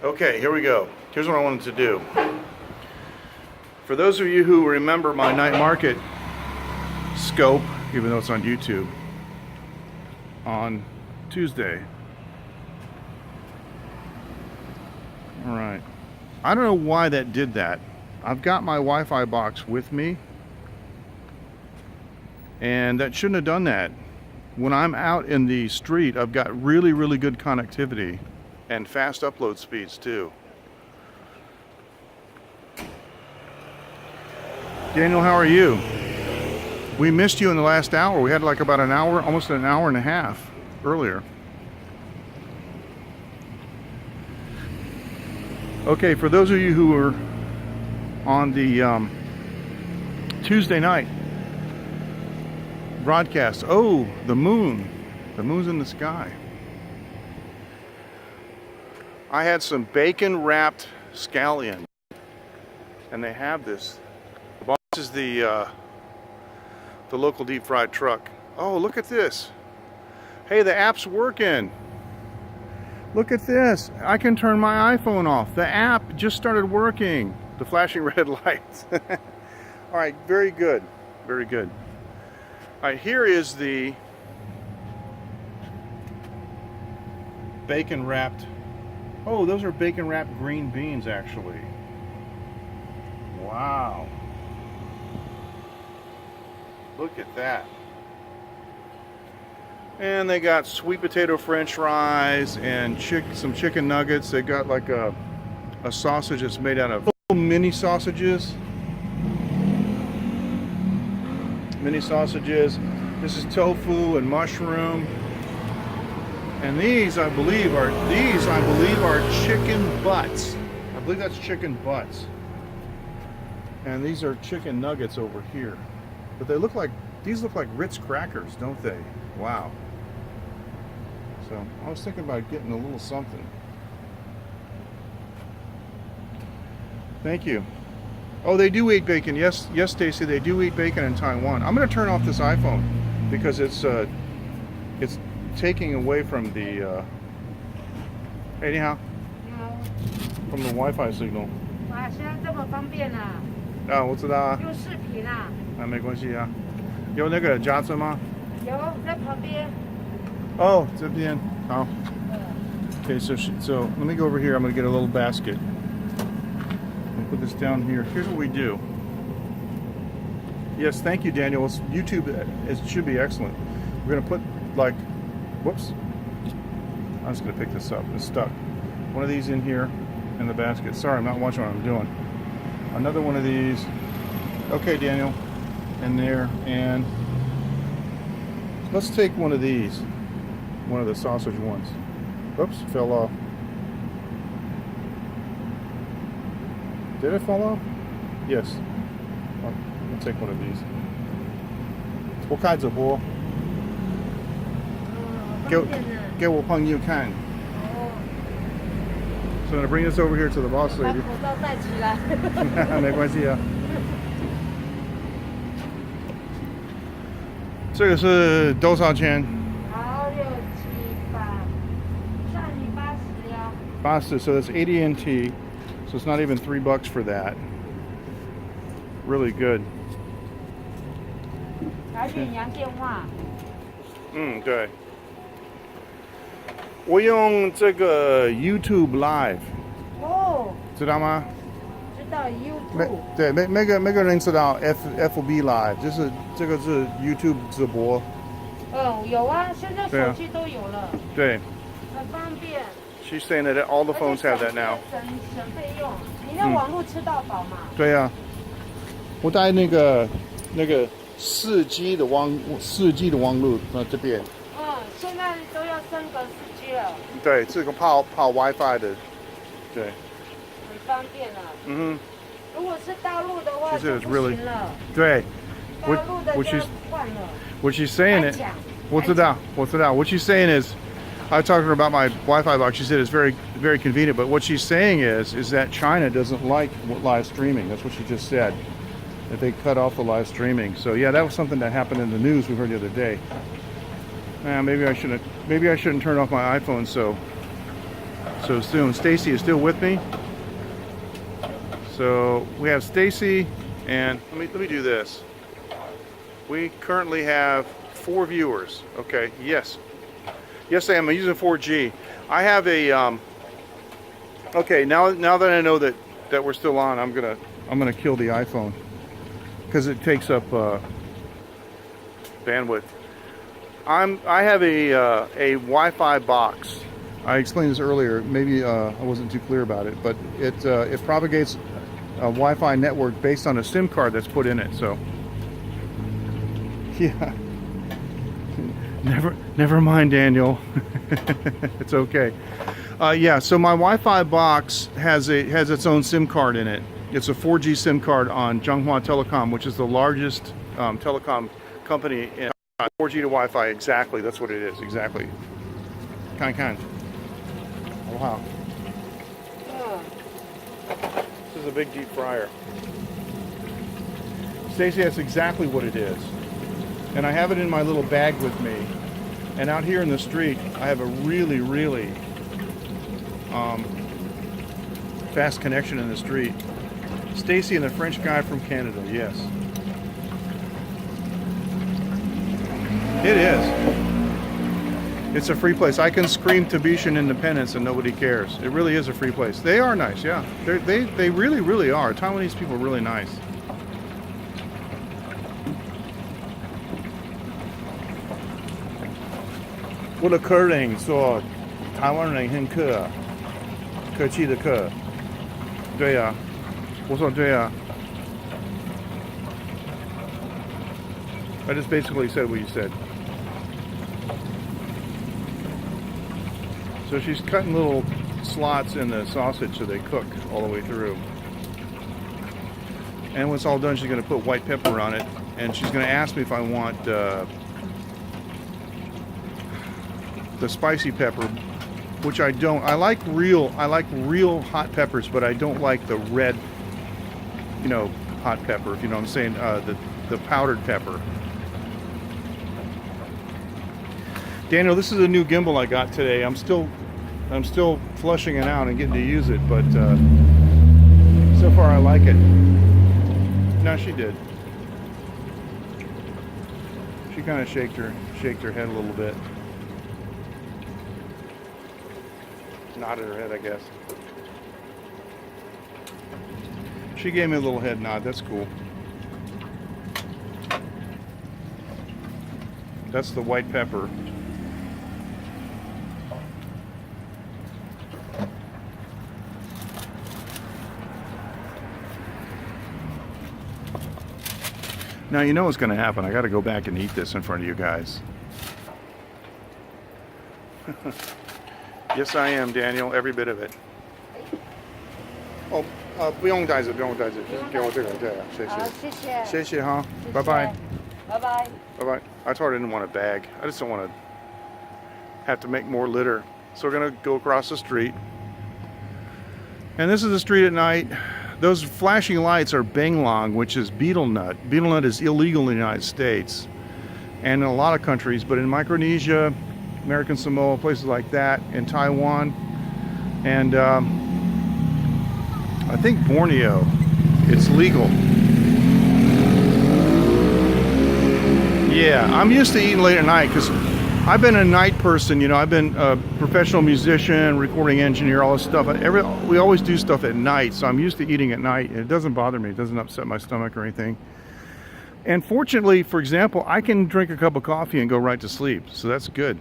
Okay, here we go. Here's what I wanted to do. For those of you who remember my night market scope, even though it's on YouTube, on Tuesday. All right. I don't know why that did that. I've got my Wi-Fi box with me, and that shouldn't have done that. When I'm out in the street, I've got really, really good connectivity and fast upload speeds too. Daniel, how are you? We missed you in the last hour. We had like about an hour, almost an hour and a half earlier. Okay, for those of you who were on the Tuesday night broadcast, oh, the moon. The moon's in the sky. I had some bacon wrapped scallion, and they have this. This is the local deep fried truck. Oh, look at this. Hey, the app's working. Look at this. I can turn my iPhone off. The app just started working. The flashing red lights. All right, very good. Very good. All right, here is the bacon wrapped. Oh, those are bacon wrapped green beans, actually. Wow. Look at that. And they got sweet potato french fries and some chicken nuggets. They got like a sausage that's made out of little mini sausages. Mini sausages. This is tofu and mushroom. And these I believe are chicken butts. I believe that's chicken butts. And these are chicken nuggets over here. But they look like, these look like Ritz crackers, don't they? Wow. So I was thinking about getting a little something. Thank you. Oh, they do eat bacon. Yes, Stacy, they do eat bacon in Taiwan. I'm going to turn off this iPhone because it's taking away from the hey, 你好. From the Wi-Fi signal. 哇，现在这么方便啊！啊，我知道啊。用视频啊。啊，没关系啊。有那个夹子吗？有，在旁边。Oh, 这边好。Okay, so let me go over here. I'm going to get a little basket. I'll put this down here. Here's what we do. Yes, thank you, Daniel. YouTube, it should be excellent. We're going to put like, whoops. I'm just going to pick this up. It's stuck. One of these in here in the basket. Sorry, I'm not watching what I'm doing. Another one of these. Okay, Daniel. In there. And let's take one of these. One of the sausage ones. Oops, fell off. Did it fall off? Yes. I'll take one of these. 我开直播。给我朋友看。So I'm gonna bring this over here to the boss lady. 把口罩戴起来。没关系啊。这个是多少钱？好，6、7、8，算你80呀。80, so that's 80 NT. So it's not even $3 for that. Really good. 来点洋电话。对。我用这个 YouTube Live。哦。知道吗？知道 YouTube。对，每个人知道 FB Live，就是这个是 YouTube 直播。有啊，现在手机都有了。对。很方便。She's saying that all the phones have that now. 省费用，你的网络吃到饱嘛？对呀。我带那个4G 的网络这边。现在都要升格4G 了。对，这个跑 WiFi 的，对。很方便了。如果是大陆的话就不行了。对。大陆的就换了。What she's saying is, 我知道。What she's saying is, I talked to her about my Wi-Fi box. She said it's very, very convenient. But what she's saying is that China doesn't like live streaming. That's what she just said. That they cut off the live streaming. So yeah, that was something that happened in the news we heard the other day. Maybe I shouldn't turn off my iPhone so so soon. Stacy is still with me. So we have Stacy, and let me do this. We currently have 4 viewers. Okay, yes. Yes, I am. I'm using 4G. I have a okay, now that I know that we're still on, I'm gonna kill the iPhone because it takes up bandwidth. I have a Wi-Fi box. I explained this earlier. Maybe I wasn't too clear about it, but it propagates a Wi-Fi network based on a SIM card that's put in it. So yeah, never mind, Daniel. It's okay. Yeah, so my Wi-Fi box has its own SIM card in it. It's a 4G SIM card on Zhonghua Telecom, which is the largest telecom company in 4G to Wi-Fi. Exactly, that's what it is. Exactly. Kind. Wow. This is a big deep fryer. Stacey, that's exactly what it is. And I have it in my little bag with me. And out here in the street, I have a really fast connection in the street. Stacy and the French guy from Canada, yes. It is. It's a free place. I can scream Tahitian independence and nobody cares. It really is a free place. They are nice, yeah. They really are. Taiwanese people are really nice.我的客人说台湾人很客气的客。对呀，我说对呀。I just basically said what you said. So she's cutting little slots in the sausage so they cook all the way through. And when it's all done, she's going to put white pepper on it, and she's going to ask me if I want the spicy pepper, which I don't. I like real hot peppers, but I don't like the red, hot pepper. If you know what I'm saying, the powdered pepper. Daniel, this is a new gimbal I got today. I'm still flushing it out and getting to use it, but so far I like it. No, she did. She kind of shaked her head a little bit. Nodded her head, I guess. She gave me a little head nod. That's cool. That's the white pepper. Now you know what's going to happen. I got to go back and eat this in front of you guys. Yes, I am, Daniel. Every bit of it. Oh, 不用带着，不用带着，给我这个，对啊，谢谢。好，谢谢。谢谢哈，拜拜。拜拜。Bye bye. I told her I didn't want a bag. I just don't want to have to make more litter. So we're going to go across the street. And this is the street at night. Those flashing lights are benglong, which is betel nut. Betel nut is illegal in the United States and in a lot of countries, but in Micronesia, American Samoa, places like that, in Taiwan, and I think Borneo, it's legal. Yeah, I'm used to eating late at night because I've been a night person, I've been a professional musician, recording engineer, all this stuff. We always do stuff at night, so I'm used to eating at night. It doesn't bother me. It doesn't upset my stomach or anything. And fortunately, for example, I can drink a cup of coffee and go right to sleep, so that's good.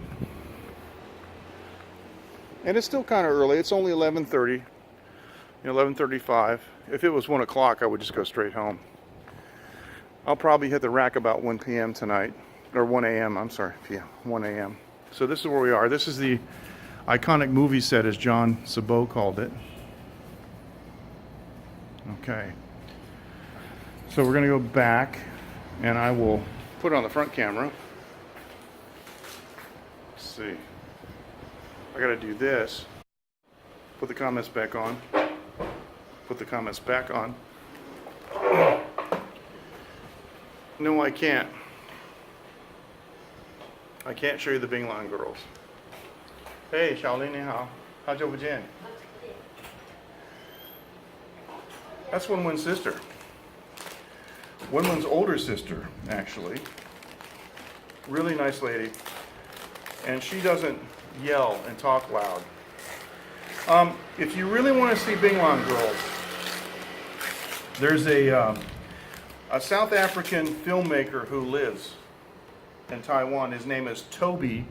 And it's still kind of early. It's only 11:30, 11:35. If it was 1 o'clock, I would just go straight home. I'll probably hit the rack about 1 p.m. tonight. Or 1 a.m. I'm sorry, p.m. 1 a.m. So this is where we are. This is the iconic movie set, as John Sabot called it. Okay. So we're going to go back, and I will put it on the front camera. Let's see. I got to do this. Put the comments back on. Put the comments back on. No, I can't. I can't show you the Binglan girls. Hey, Xiaolin, 你好.好久不见. That's Wen-Wen's sister. Wen-Wen's older sister, actually. Really nice lady. And she doesn't yell and talk loud. If you really want to see Binglan girls, there's a South African filmmaker who lives in Taiwan. His name is Toby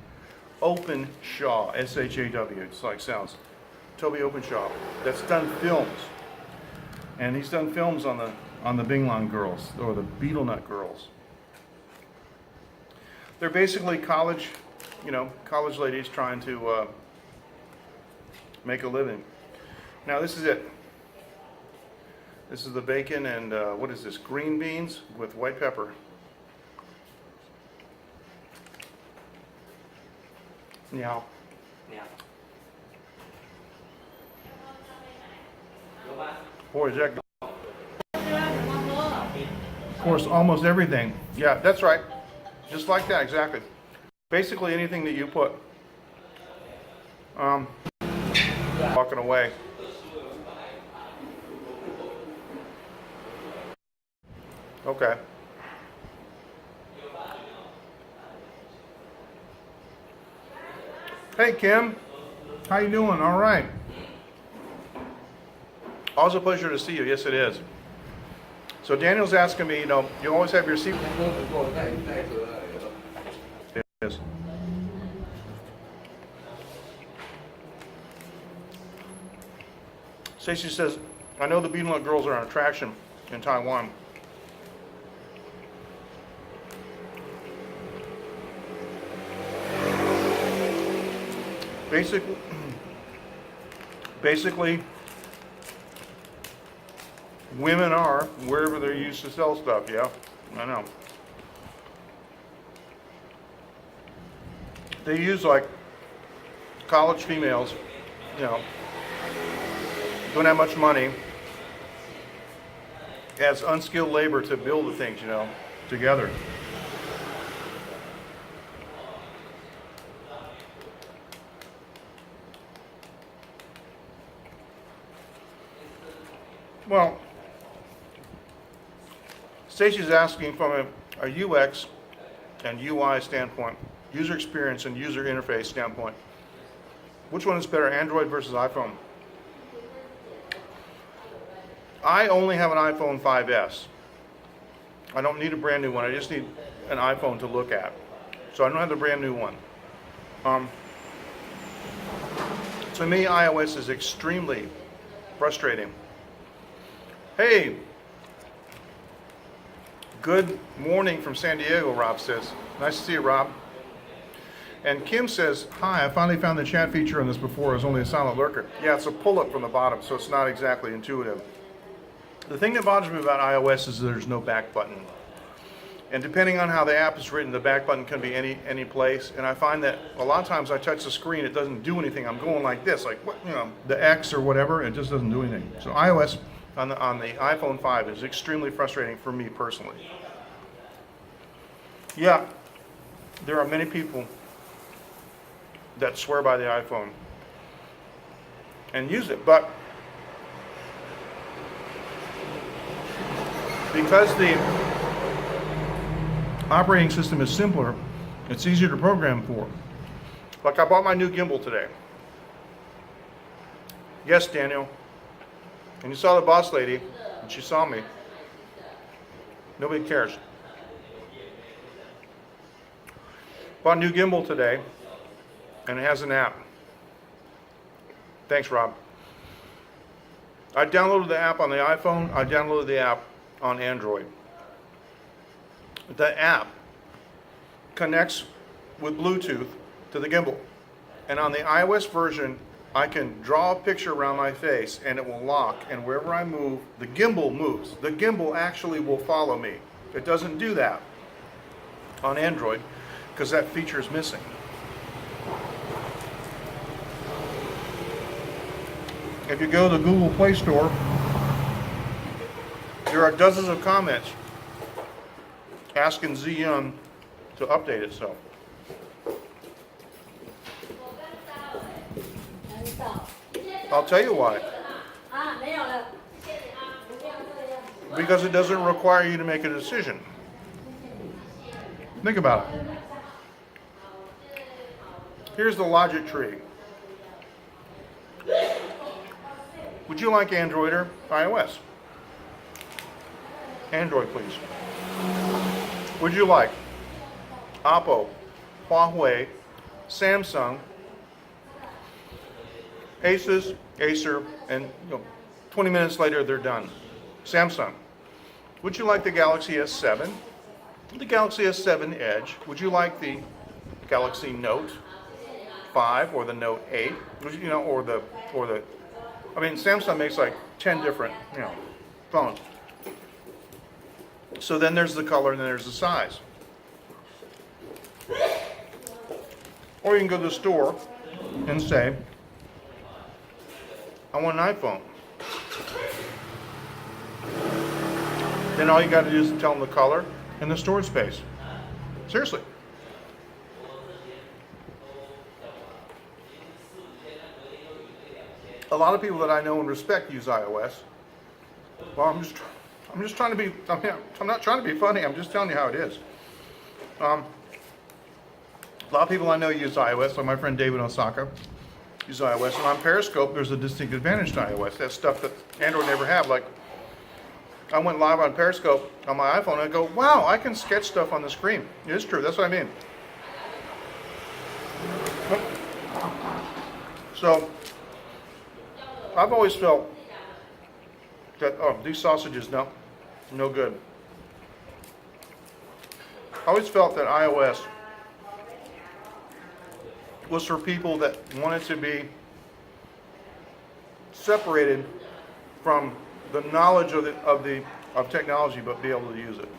Openshaw, S-H-A-W. It's like sounds. Toby Openshaw. That's done films, and he's done films on the Binglan girls or the Beetle Nut girls. They're basically college ladies trying to make a living. Now this is it. This is the bacon and what is this? Green beans with white pepper. Meow. Boy, is that good. Of course, almost everything. Yeah, that's right. Just like that, exactly. Basically anything that you put. Walking away. Okay. Hey Kim, how you doing? All right. Always a pleasure to see you. Yes, it is. So Daniel's asking me, you always have your seat. It is. Stacy says, I know the Beetle Nut girls are an attraction in Taiwan. Basically, women are wherever they're used to sell stuff. Yeah, I know. They use like college females, don't have much money, as unskilled labor to build the things, together. Well, Stacy's asking from a UX and UI standpoint, user experience and user interface standpoint, which one is better, Android versus iPhone? I only have an iPhone 5S. I don't need a brand new one. I just need an iPhone to look at. So I don't have the brand new one. To me, iOS is extremely frustrating. Hey, good morning from San Diego, Rob says. Nice to see you, Rob. And Kim says, hi, I finally found the chat feature on this before. It was only a silent lurker. Yeah, it's a pull-up from the bottom, so it's not exactly intuitive. The thing that bothers me about iOS is there's no back button. And depending on how the app is written, the back button can be any place. And I find that a lot of times I touch the screen, it doesn't do anything. I'm going like this, like the X or whatever, it just doesn't do anything. So iOS on the iPhone 5 is extremely frustrating for me personally. Yeah, there are many people that swear by the iPhone and use it, but because the operating system is simpler, it's easier to program for. Like I bought my new gimbal today. Yes, Daniel. And you saw the boss lady, and she saw me. Nobody cares. Bought a new gimbal today, and it has an app. Thanks, Rob. I downloaded the app on the iPhone. I downloaded the app on Android. The app connects with Bluetooth to the gimbal. And on the iOS version, I can draw a picture around my face and it will lock, and wherever I move, the gimbal moves. The gimbal actually will follow me. It doesn't do that on Android because that feature is missing. If you go to the Google Play Store, there are dozens of comments asking Ziyun to update itself. I'll tell you why. Because it doesn't require you to make a decision. Think about it. Here's the logic tree. Would you like Android or iOS? Android, please. Would you like Oppo, Huawei, Samsung, Asus, Acer, and 20 minutes later they're done. Samsung. Would you like the Galaxy S7? The Galaxy S7 Edge? Would you like the Galaxy Note 5 or the Note 8? Or the I mean, Samsung makes like 10 different, phones. So then there's the color and then there's the size. Or you can go to the store and say, I want an iPhone. Then all you got to do is tell them the color and the storage space. Seriously. A lot of people that I know and respect use iOS. Well, I'm just trying to be. I'm not trying to be funny. I'm just telling you how it is. A lot of people I know use iOS. Like my friend David Osaka uses iOS, and on Periscope, there's a distinct advantage to iOS. That's stuff that Android never have. Like I went live on Periscope on my iPhone, and I go, "Wow, I can sketch stuff on the screen." It is true. That's what I mean. So I've always felt that these sausages, no good. I always felt that iOS was for people that wanted to be separated from the knowledge of technology, but be able to use it.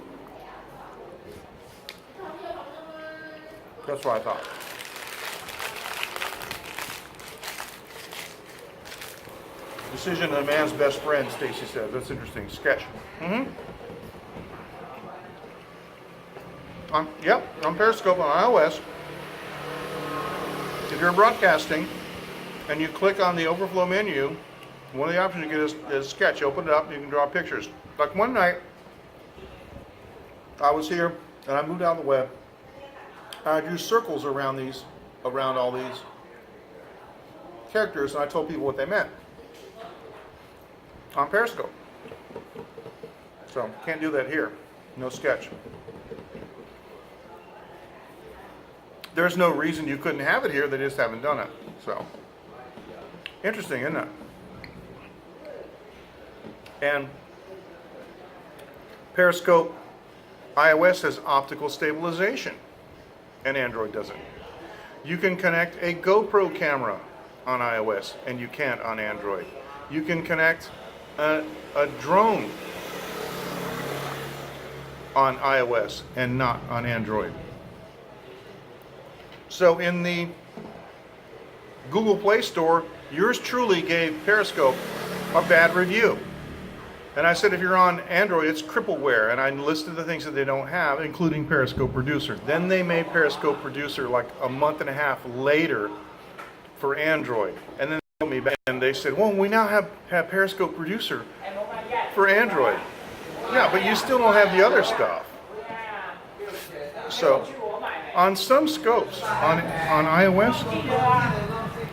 That's what I thought. Decision of a man's best friend, Stacy says. That's interesting. Sketch. Yep, on Periscope on iOS. If you're broadcasting and you click on the overflow menu, one of the options you get is sketch. Open it up and you can draw pictures. Like one night, I was here and I moved out of the web. I drew circles around all these characters, and I told people what they meant on Periscope. So can't do that here. No sketch. There's no reason you couldn't have it here. They just haven't done it. So interesting, isn't it? And Periscope iOS has optical stabilization, and Android doesn't. You can connect a GoPro camera on iOS, and you can't on Android. You can connect a drone on iOS and not on Android. So in the Google Play Store, yours truly gave Periscope a bad review. And I said if you're on Android, it's crippleware, and I listed the things that they don't have, including Periscope Producer. Then they made Periscope Producer like a month and a half later for Android. And then they told me back and they said, well, we now have Periscope Producer for Android. Yeah, but you still don't have the other stuff. So on some scopes on iOS,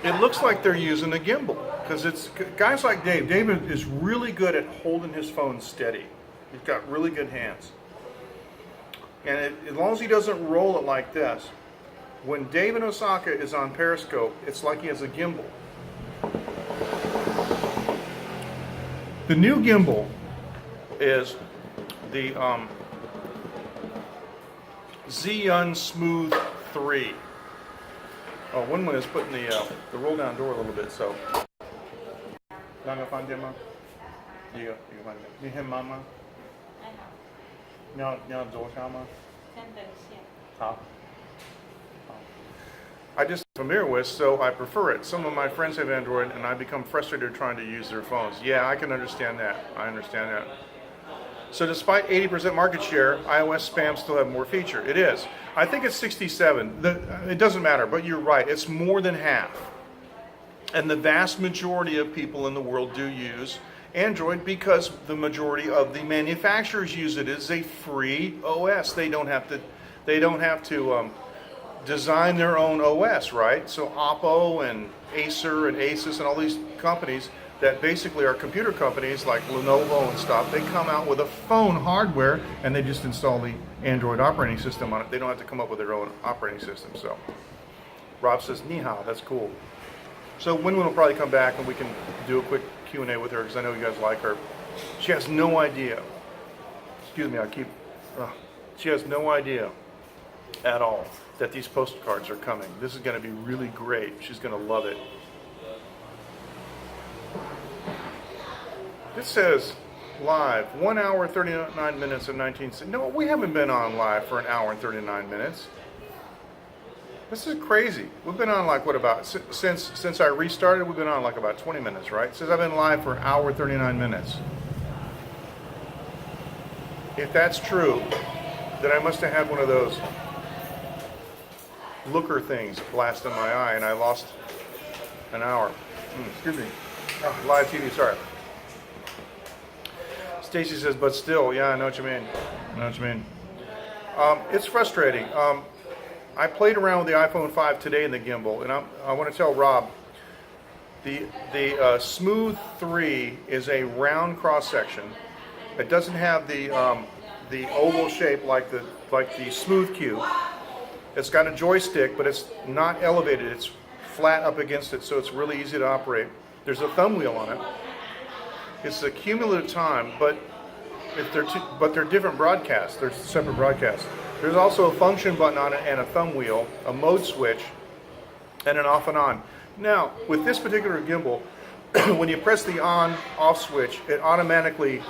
it looks like they're using a gimbal, because it's guys like Dave. David is really good at holding his phone steady. He's got really good hands, and as long as he doesn't roll it like this, when David Osaka is on Periscope, it's like he has a gimbal. The new gimbal is the Xeon Smooth 3. Oh, one is putting the roll down door a little bit, so. Not gonna find him, you find him. You him, mama. 要走下吗？ 好。 I just familiar with, so I prefer it. Some of my friends have Android, and I become frustrated trying to use their phones. Yeah, I can understand that. I understand that. So despite 80% market share, iOS spam still have more feature. It is. I think it's 67. It doesn't matter, but you're right. It's more than half. And the vast majority of people in the world do use Android because the majority of the manufacturers use it as a free OS. They don't have to design their own OS, right? So Oppo and Acer and Asus and all these companies that basically are computer companies like Lenovo and stuff, they come out with a phone hardware and they just install the Android operating system on it. They don't have to come up with their own operating system. So Rob says, ni hao, that's cool. So Win will probably come back and we can do a quick Q&A with her because I know you guys like her. She has no idea. Excuse me, she has no idea at all that these postcards are coming. This is going to be really great. She's going to love it. This says live, 1 hour, 39 minutes and 19 seconds. No, we haven't been on live for an hour and 39 minutes. This is crazy. We've been on like, what about, since I restarted, we've been on like about 20 minutes, right? Since I've been live for an hour, 39 minutes. If that's true, then I must have had one of those looker things blast in my eye and I lost an hour. Excuse me. Oh, live TV, sorry. Stacy says, but still, yeah, I know what you mean. I know what you mean. It's frustrating. I played around with the iPhone 5 today in the gimbal, and I want to tell Rob, the Smooth 3 is a round cross section. It doesn't have the oval shape like the Smooth Q. It's got a joystick, but it's not elevated. It's flat up against it, so it's really easy to operate. There's a thumb wheel on it. It's a cumulative time, but they're different broadcasts. They're separate broadcasts. There's also a function button on it and a thumb wheel, a mode switch, and an off and on. Now, with this particular gimbal, when you press the on/off switch, it automatically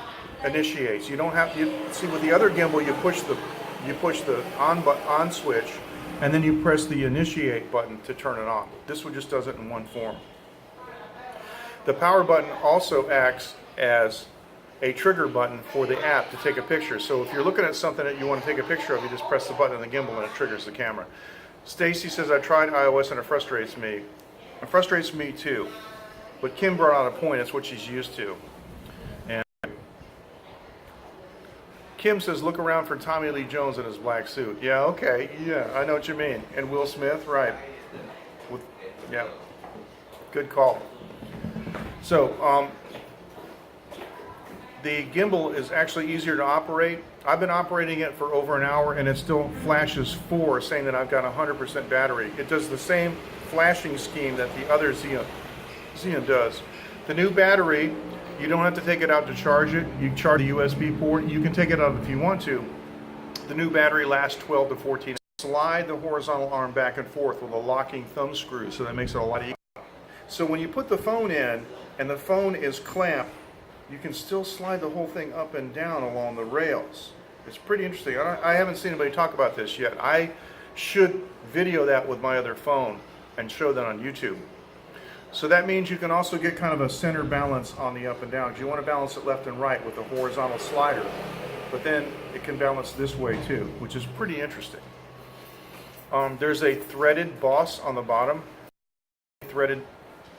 initiates. You don't have to see with the other gimbal. You push the on switch, and then you press the initiate button to turn it on. This one just does it in one form. The power button also acts as a trigger button for the app to take a picture. So if you're looking at something that you want to take a picture of, you just press the button on the gimbal and it triggers the camera. Stacy says, I tried iOS and it frustrates me. It frustrates me too. But Kim brought out a point, it's what she's used to. And Kim says, look around for Tommy Lee Jones in his black suit. Yeah, okay, yeah, I know what you mean. And Will Smith, right. Yeah, good call. So, the gimbal is actually easier to operate. I've been operating it for over an hour and it still flashes 4 saying that I've got 100% battery. It does the same flashing scheme that the other Xeon does. The new battery, you don't have to take it out to charge it. You charge the USB port. You can take it out if you want to. The new battery lasts 12 to 14 hours. Slide the horizontal arm back and forth with a locking thumb screw, so that makes it a lot easier. So when you put the phone in and the phone is clamped, you can still slide the whole thing up and down along the rails. It's pretty interesting. I haven't seen anybody talk about this yet. I should video that with my other phone and show that on YouTube. So that means you can also get kind of a center balance on the up and down. Because you want to balance it left and right with the horizontal slider. But then it can balance this way too, which is pretty interesting. There's a threaded boss on the bottom. Threaded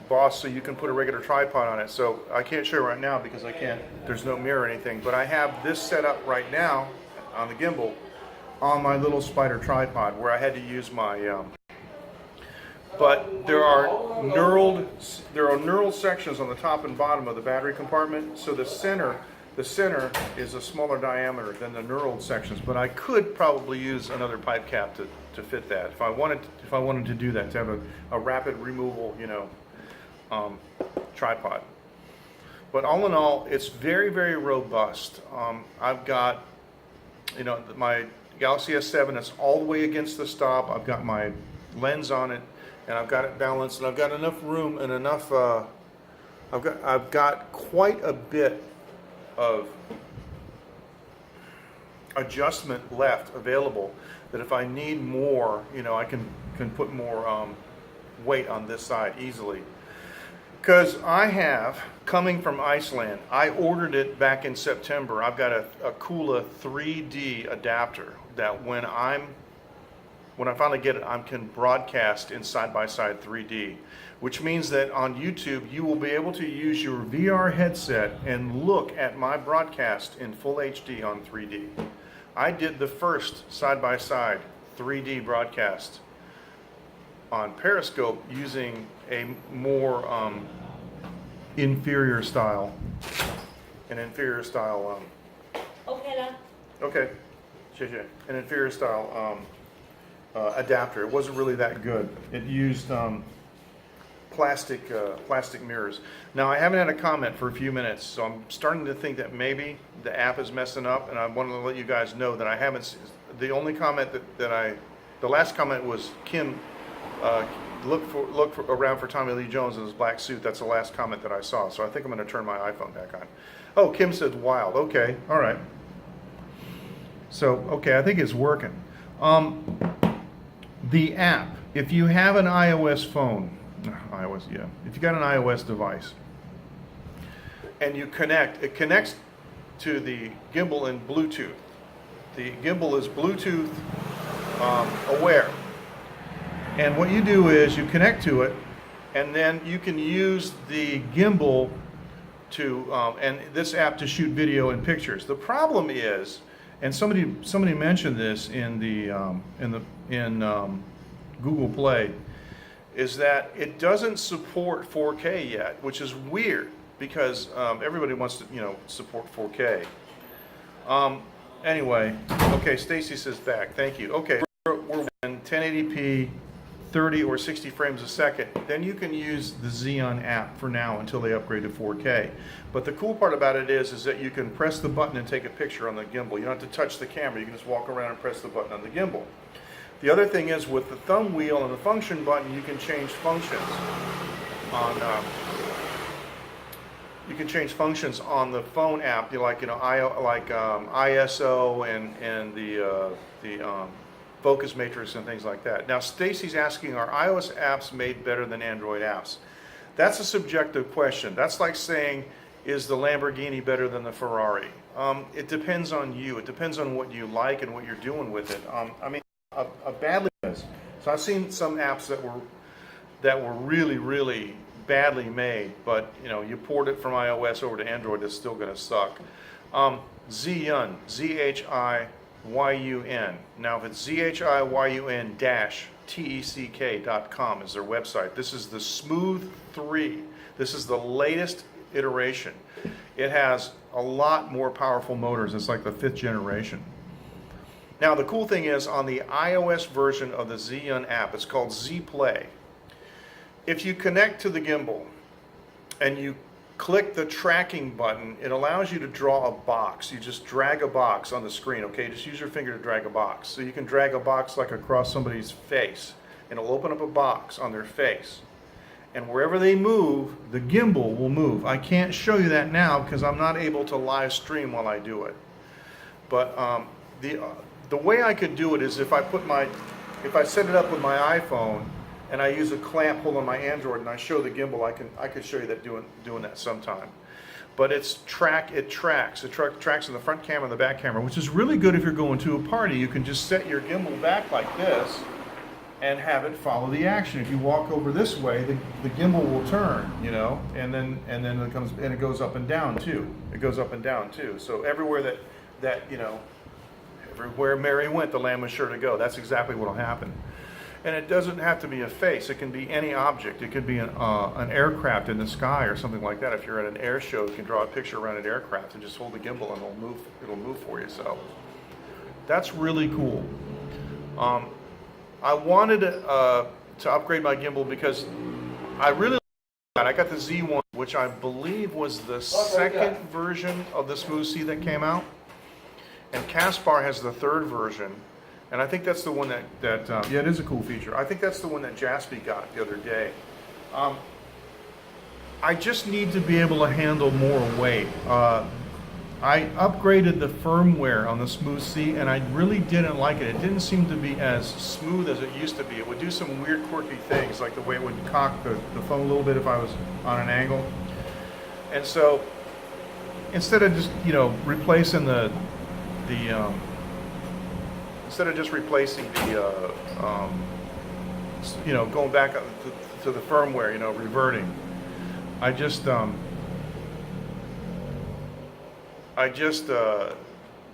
boss, so you can put a regular tripod on it. So I can't show you right now because there's no mirror or anything, but I have this set up right now on the gimbal on my little spider tripod where I had to use my but there are knurled sections on the top and bottom of the battery compartment, so the center is a smaller diameter than the knurled sections, but I could probably use another pipe cap to fit that if I wanted to do that, to have a rapid removal, tripod. But all in all, it's very, very robust. I've got, my Galaxy S7 is all the way against the stop. I've got my lens on it, and I've got it balanced, and I've got enough room and enough. I've got quite a bit of adjustment left available. That if I need more, I can put more weight on this side easily. Because I have, coming from Iceland, I ordered it back in September. I've got a Kula 3D adapter that when I finally get it, I can broadcast in side-by-side 3D. which means that on YouTube you will be able to use your VR headset and look at my broadcast in full HD on 3D. I did the first side-by-side 3D broadcast on Periscope using a more inferior style, OK 了。 okay, an inferior style adapter. It wasn't really that good. It used plastic mirrors. Now I haven't had a comment for a few minutes, so I'm starting to think that maybe the app is messing up, and I wanted to let you guys know that I haven't. The only comment the last comment was Kim. Look around for Tommy Lee Jones in his black suit. That's the last comment that I saw. So I think I'm going to turn my iPhone back on. Oh, Kim said wild. Okay, all right. So okay, I think it's working. The app. If you have an iOS phone, if you got an iOS device, and you connect, it connects to the gimbal in Bluetooth. The gimbal is Bluetooth aware. And what you do is you connect to it, and then you can use the gimbal to and this app to shoot video and pictures. The problem is, and somebody mentioned this in Google Play, is that it doesn't support 4K yet, which is weird because everybody wants to support 4K. Anyway, okay, Stacy says back. Thank you. Okay, we're in 1080p. 30 or 60 frames a second, then you can use the Xeon app for now until they upgrade to 4K. But the cool part about it is that you can press the button and take a picture on the gimbal. You don't have to touch the camera. You can just walk around and press the button on the gimbal. The other thing is with the thumb wheel and the function button, you can change functions on the phone app. Like ISO and the focus matrix and things like that. Now Stacy's asking, are iOS apps made better than Android apps? That's a subjective question. That's like saying, is the Lamborghini better than the Ferrari? It depends on you. It depends on what you like and what you're doing with it. I mean, a badly does. So I've seen some apps that were really, really badly made, but you port it from iOS over to Android, it's still going to suck. Zhiyun, ZHIYUN. Now, if it's ZHIYUN-TECK.com is their website. This is the Smooth 3. This is the latest iteration. It has a lot more powerful motors. It's like the 5th generation. Now, the cool thing is on the iOS version of the Xeon app, it's called Z Play. If you connect to the gimbal and you click the tracking button, it allows you to draw a box. You just drag a box on the screen, okay? Just use your finger to drag a box. So you can drag a box like across somebody's face, and it'll open up a box on their face. And wherever they move, the gimbal will move. I can't show you that now because I'm not able to live stream while I do it. But the way I could do it is if I set it up with my iPhone and I use a clamp holding my Android and I show the gimbal, I could show you that doing that sometime. But it tracks in the front camera and the back camera, which is really good if you're going to a party. You can just set your gimbal back like this and have it follow the action. If you walk over this way, the gimbal will turn, and then it goes up and down too. It goes up and down too. So everywhere everywhere Mary went, the lamb was sure to go. That's exactly what will happen. And it doesn't have to be a face. It can be any object. It could be an aircraft in the sky or something like that. If you're at an air show, you can draw a picture around an aircraft and just hold the gimbal and it'll move for you. So that's really cool. I wanted to upgrade my gimbal because I really like it. I got the Z1, which I believe was the second version of the Smooth C that came out. And Caspar has the 3rd version. And I think that's the one that yeah, it is a cool feature. I think that's the one that Jaspy got the other day. I just need to be able to handle more weight. I upgraded the firmware on the Smooth C, and I really didn't like it. It didn't seem to be as smooth as it used to be. It would do some weird, quirky things, like the way it would cock the phone a little bit if I was on an angle. And so, instead of just replacing instead of just replacing you know, going back to the firmware, you know, reverting. I just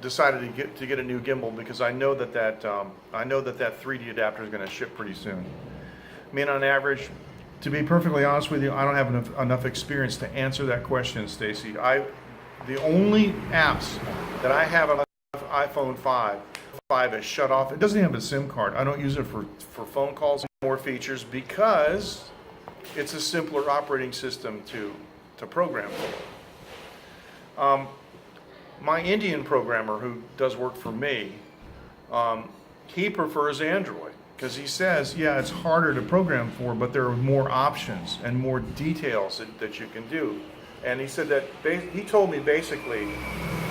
decided to get a new gimbal because I know that that 3D adapter is going to ship pretty soon. I mean, on average, to be perfectly honest with you, I don't have enough experience to answer that question, Stacy. The only apps that I have on iPhone 5 is shut off. It doesn't have a SIM card. I don't use it for phone calls and more features because it's a simpler operating system to program for. My Indian programmer who does work for me, he prefers Android because he says, yeah, it's harder to program for, but there are more options and more details that you can do. And he said that, he told me basically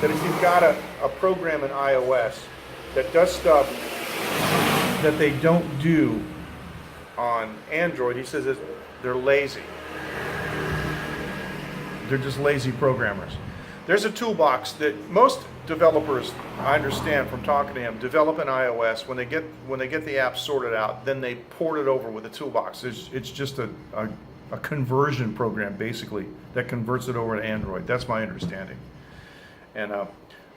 that if you've got a program in iOS that does stuff that they don't do on Android, he says that they're lazy. They're just lazy programmers. There's a toolbox that most developers, I understand from talking to him, develop in iOS. When they get the app sorted out, then they port it over with a toolbox. It's just a conversion program basically that converts it over to Android. That's my understanding. And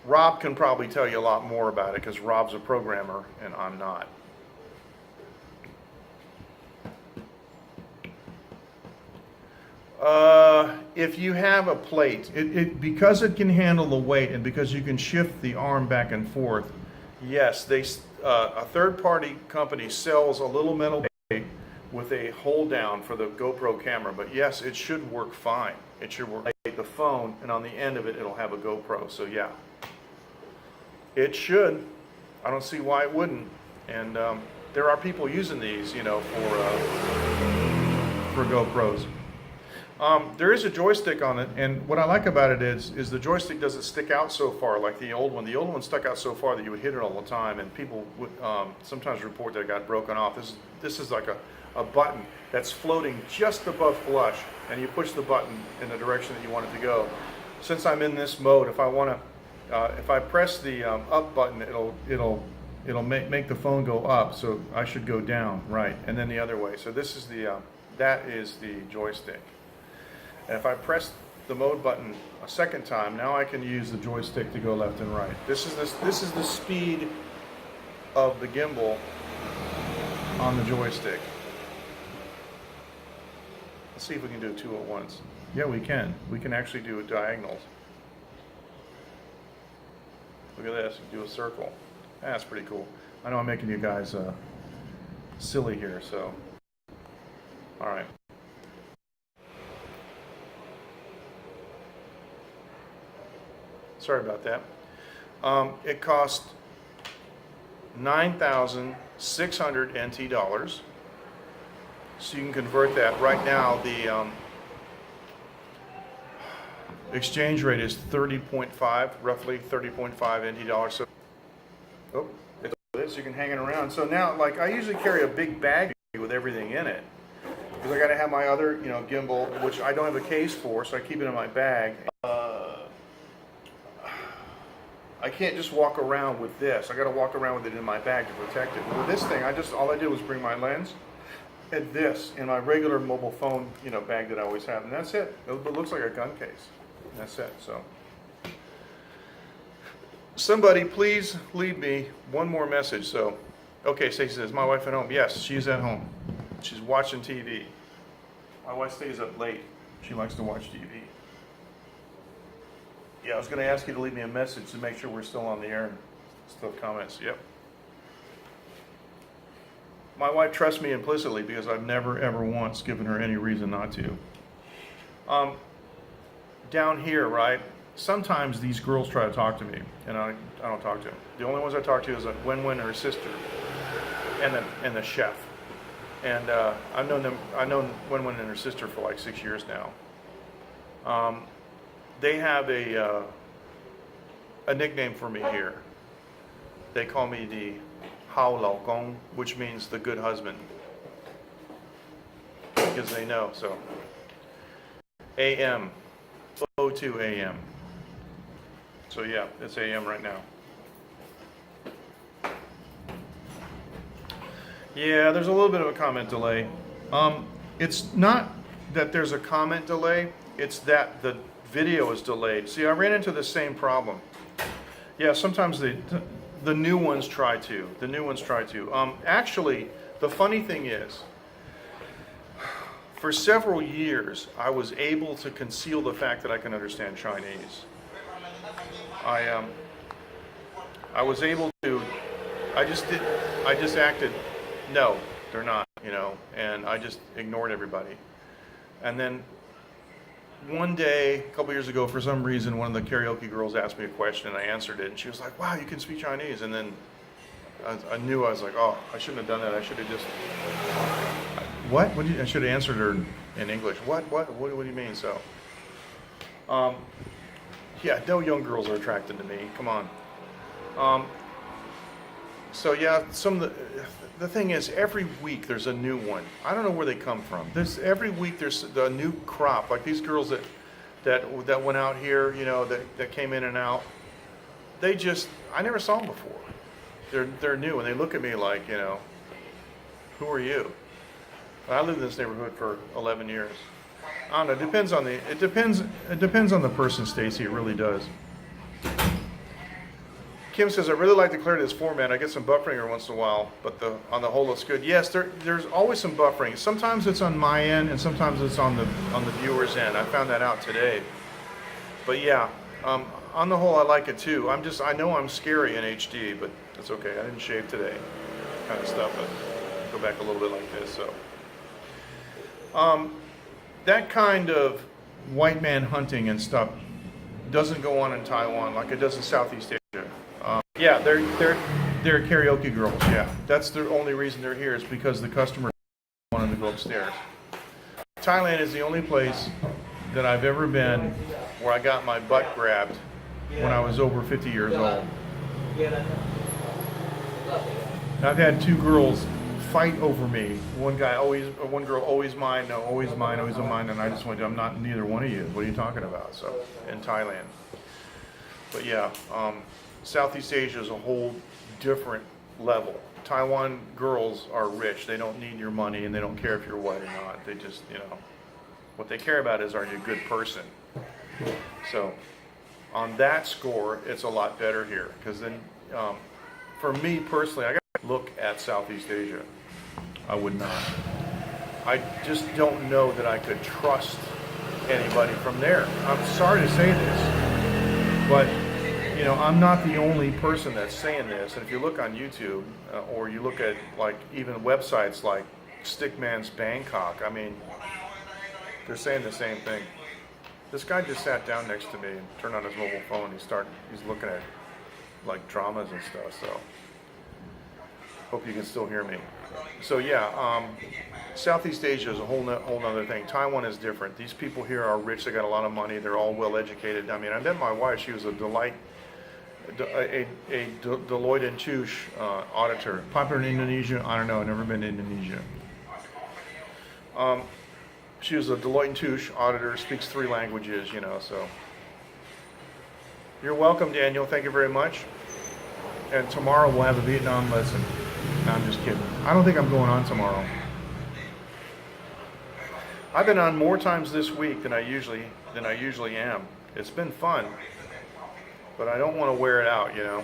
Rob can probably tell you a lot more about it because Rob's a programmer and I'm not. If you have a plate, because it can handle the weight and because you can shift the arm back and forth, yes, a third-party company sells a little metal plate with a hold down for the GoPro camera, but yes, it should work fine. It should work like the phone, and on the end of it, it'll have a GoPro, so yeah. It should. I don't see why it wouldn't. And there are people using these, you know, for GoPros. There is a joystick on it, and what I like about it is the joystick doesn't stick out so far like the old one. The old one stuck out so far that you would hit it all the time, and people would sometimes report that it got broken off. This is like a button that's floating just above flush, and you push the button in the direction that you want it to go. Since I'm in this mode, if I want to, if I press the up button, it'll make the phone go up, so I should go down, right, and then the other way. So this is that is the joystick. And if I press the mode button a second time, now I can use the joystick to go left and right. This is the speed of the gimbal on the joystick. Let's see if we can do two at once. Yeah, we can. We can actually do diagonals. Look at this, do a circle. That's pretty cool. I know I'm making you guys silly here, so. All right. Sorry about that. It cost 9,600 NT dollars. So you can convert that. Right now, the exchange rate is 30.5, roughly 30.5 NT dollars. So, it's this. You can hang it around. So now, like, I usually carry a big bag with everything in it because I got to have my other, you know, gimbal, which I don't have a case for, so I keep it in my bag. I can't just walk around with this. I got to walk around with it in my bag to protect it. With this thing, all I did was bring my lens and this in my regular mobile phone, you know, bag that I always have, and that's it. It looks like a gun case. And that's it. So, somebody please leave me one more message. So, okay, Stacey says, my wife at home. Yes, she's at home. She's watching TV. My wife stays up late. She likes to watch TV. Yeah, I was going to ask you to leave me a message to make sure we're still on the air and still have comments. Yep. My wife trusts me implicitly because I've never, ever once given her any reason not to. Down here, right, sometimes these girls try to talk to me, and I don't talk to them. The only ones I talk to is like Wen and her sister, and the chef. And I've known Wen and her sister for like 6 years now. They have a nickname for me here. They call me the Hao Lao Gong, which means the good husband, because they know. So AM, 02 AM. So yeah, it's AM right now. Yeah, there's a little bit of a comment delay. It's not that there's a comment delay, it's that the video is delayed. See, I ran into the same problem. Yeah, sometimes the new ones try to. The new ones try to. Actually, the funny thing is, for several years, I was able to conceal the fact that I can understand Chinese. I was able to. I just acted. No, they're not. You know, and I just ignored everybody. And then one day, a couple years ago, for some reason, one of the karaoke girls asked me a question, and I answered it, and she was like, "Wow, you can speak Chinese." And then I knew, I was like, "Oh, I shouldn't have done that. I should have just." What? I should have answered her in English. What do you mean? So, yeah, no young girls are attracted to me. Come on. So yeah, the thing is, every week there's a new one. I don't know where they come from. Every week there's a new crop. Like these girls that went out here, you know, that came in and out. I never saw them before. They're new, and they look at me like, you know, who are you? I lived in this neighborhood for 11 years. I don't know. It depends on the person, Stacy. It really does. Kim says, I really like the clarity of this format. I get some buffering every once in a while, but on the whole, it's good. Yes, there's always some buffering. Sometimes it's on my end, and sometimes it's on the viewer's end. I found that out today. But yeah, on the whole, I like it too. I know I'm scary in HD, but that's okay. I didn't shave today, kind of stuff. But go back a little bit like this. So, that kind of white man hunting and stuff doesn't go on in Taiwan like it does in Southeast Asia. Yeah, they're karaoke girls. Yeah, that's the only reason they're here is because the customer wanted to go upstairs. Thailand is the only place that I've ever been where I got my butt grabbed when I was over 50 years old. I've had two girls fight over me. One girl always mine, no, always mine, always mine, and I just went, I'm not neither one of you. What are you talking about? So in Thailand. But yeah. Southeast Asia is a whole different level. Taiwan girls are rich. They don't need your money, and they don't care if you're white or not. They just, you know, what they care about is, are you a good person? So on that score, it's a lot better here. Because then, for me personally, I got to look at Southeast Asia. I would not. I just don't know that I could trust anybody from there. I'm sorry to say this, but you know, I'm not the only person that's saying this. And if you look on YouTube, or you look at like even websites like Stickman's Bangkok, I mean, they're saying the same thing. This guy just sat down next to me and turned on his mobile phone. He's looking at like dramas and stuff. So hope you can still hear me. So yeah, Southeast Asia is a whole nother thing. Taiwan is different. These people here are rich. They got a lot of money. They're all well educated. I mean, I met my wife. She was a Deloitte and Touche auditor. Popular in Indonesia? I don't know. I've never been to Indonesia. She was a Deloitte and Touche auditor. Speaks 3 languages. You know, so you're welcome, Daniel. Thank you very much. And tomorrow we'll have a Vietnam lesson. No, I'm just kidding. I don't think I'm going on tomorrow. I've been on more times this week than I usually am. It's been fun, but I don't want to wear it out, you know.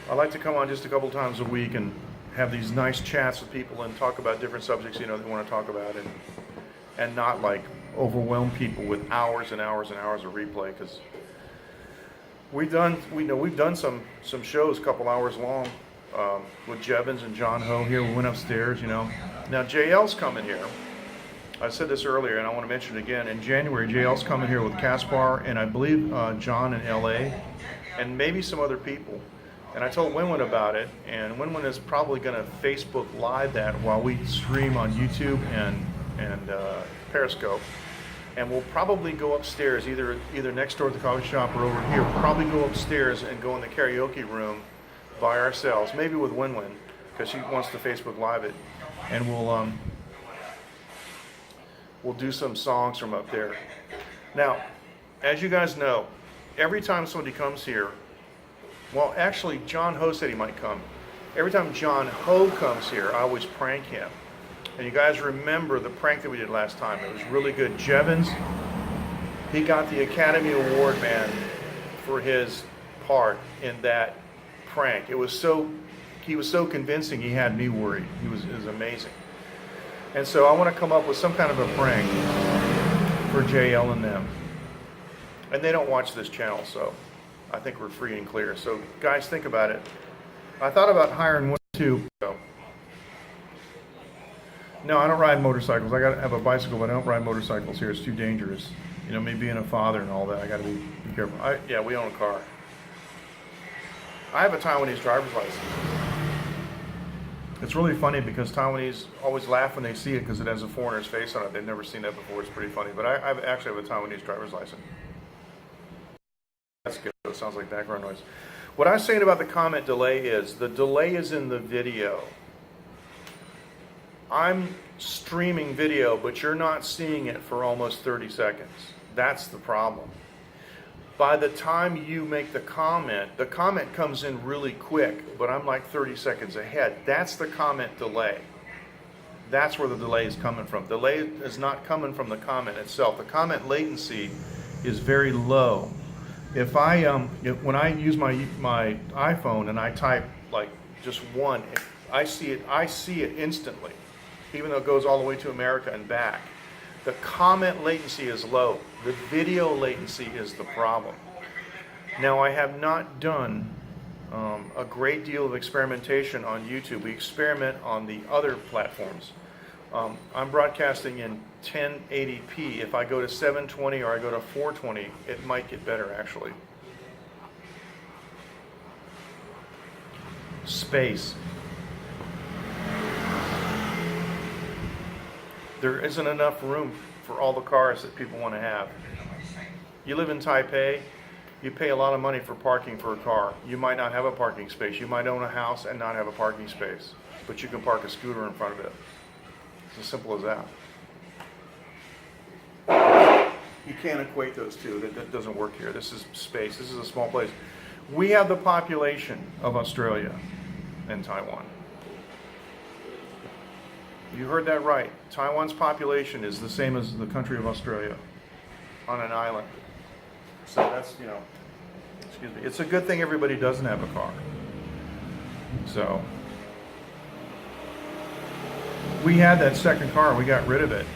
I like to come on just a couple times a week and have these nice chats with people and talk about different subjects, you know, they want to talk about, and not like overwhelm people with hours and hours and hours of replay, because we've done some shows a couple hours long with Jevons and John Ho here. We went upstairs, you know. Now JL's coming here. I said this earlier, and I want to mention it again. In January, JL's coming here with Caspar, and I believe John in LA, and maybe some other people. And I told Winwin about it, and Winwin is probably going to Facebook Live that while we stream on YouTube and Periscope. And we'll probably go upstairs, either next door at the coffee shop or over here. We'll probably go upstairs and go in the karaoke room by ourselves, maybe with Winwin, because she wants to Facebook Live it, and we'll do some songs from up there. Now, as you guys know, every time somebody comes here, well, actually, John Ho said he might come. Every time John Ho comes here, I always prank him. And you guys remember the prank that we did last time. It was really good. Jevons, he got the Academy Award, man, for his part in that prank. He was so convincing, he had me worried. It was amazing. And so I want to come up with some kind of a prank for JL and them. And they don't watch this channel, so I think we're free and clear. So guys, think about it. I thought about hiring one too. So. No, I don't ride motorcycles. I gotta have a bicycle, but I don't ride motorcycles here. It's too dangerous. You know, me being a father and all that, I gotta be careful. Yeah, we own a car. I have a Taiwanese driver's license. It's really funny because Taiwanese always laugh when they see it because it has a foreigner's face on it. They've never seen that before. It's pretty funny. But I actually have a Taiwanese driver's license. That's good. It sounds like background noise. What I was saying about the comment delay is, the delay is in the video. I'm streaming video, but you're not seeing it for almost 30 seconds. That's the problem. By the time you make the comment comes in really quick, but I'm like 30 seconds ahead. That's the comment delay. That's where the delay is coming from. Delay is not coming from the comment itself. The comment latency is very low. If when I use my iPhone and I type like just one, I see it instantly, even though it goes all the way to America and back. The comment latency is low. The video latency is the problem. Now, I have not done a great deal of experimentation on YouTube. We experiment on the other platforms. I'm broadcasting in 1080p. If I go to 720 or I go to 420, it might get better actually. Space. There isn't enough room for all the cars that people want to have. You live in Taipei, you pay a lot of money for parking for a car. You might not have a parking space. You might own a house and not have a parking space, but you can park a scooter in front of it. It's as simple as that. You can't equate those two. That doesn't work here. This is space. This is a small place. We have the population of Australia and Taiwan. You heard that right. Taiwan's population is the same as the country of Australia on an island. So that's, you know, excuse me. It's a good thing everybody doesn't have a car. So we had that second car, we got rid of it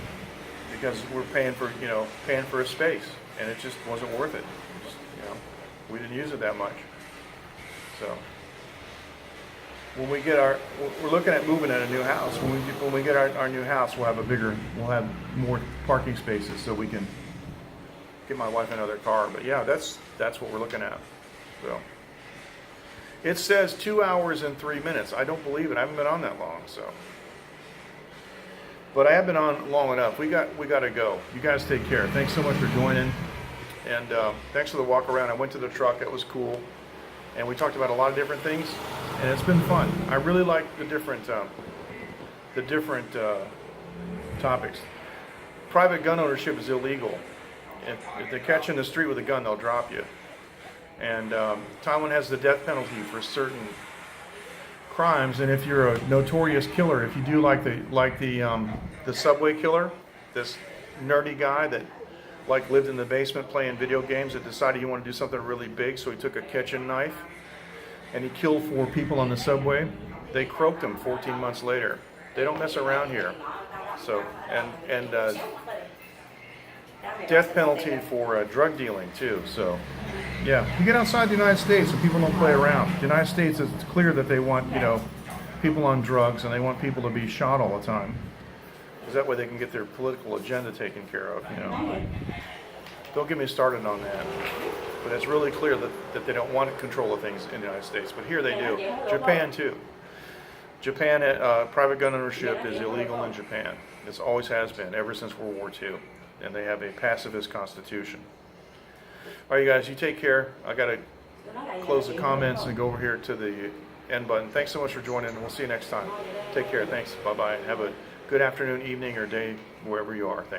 because we're paying for a space, and it just wasn't worth it. Just, we didn't use it that much. So when we get we're looking at moving at a new house. When we get our new house, we'll have more parking spaces so we can get my wife another car. But yeah, that's what we're looking at. So it says 2 hours and 3 minutes. I don't believe it. I haven't been on that long, so. But I have been on long enough. We got to go. You guys take care. Thanks so much for joining, and thanks for the walk around. I went to the truck. It was cool, and we talked about a lot of different things, and it's been fun. I really like the different topics. Private gun ownership is illegal. If they catch you in the street with a gun, they'll drop you. And Taiwan has the death penalty for certain crimes, and if you're a notorious killer, if you do like the subway killer, this nerdy guy that lived in the basement playing video games, that decided he wanted to do something really big, so he took a kitchen knife and he killed 4 people on the subway. They croaked him 14 months later. They don't mess around here. So and death penalty for drug dealing too. So yeah, you get outside the United States and people don't play around. The United States, it's clear that they want people on drugs, and they want people to be shot all the time, because that way they can get their political agenda taken care of. Don't get me started on that. But it's really clear that they don't want control of things in the United States. But here they do. Japan too. Japan, private gun ownership is illegal in Japan. It always has been, ever since World War II. And they have a pacifist constitution. All right, you guys, you take care. I got to close the comments and go over here to the end button. Thanks so much for joining, and we'll see you next time. Take care. Thanks. Bye-bye. Have a good afternoon, evening, or day, wherever you are. Thanks.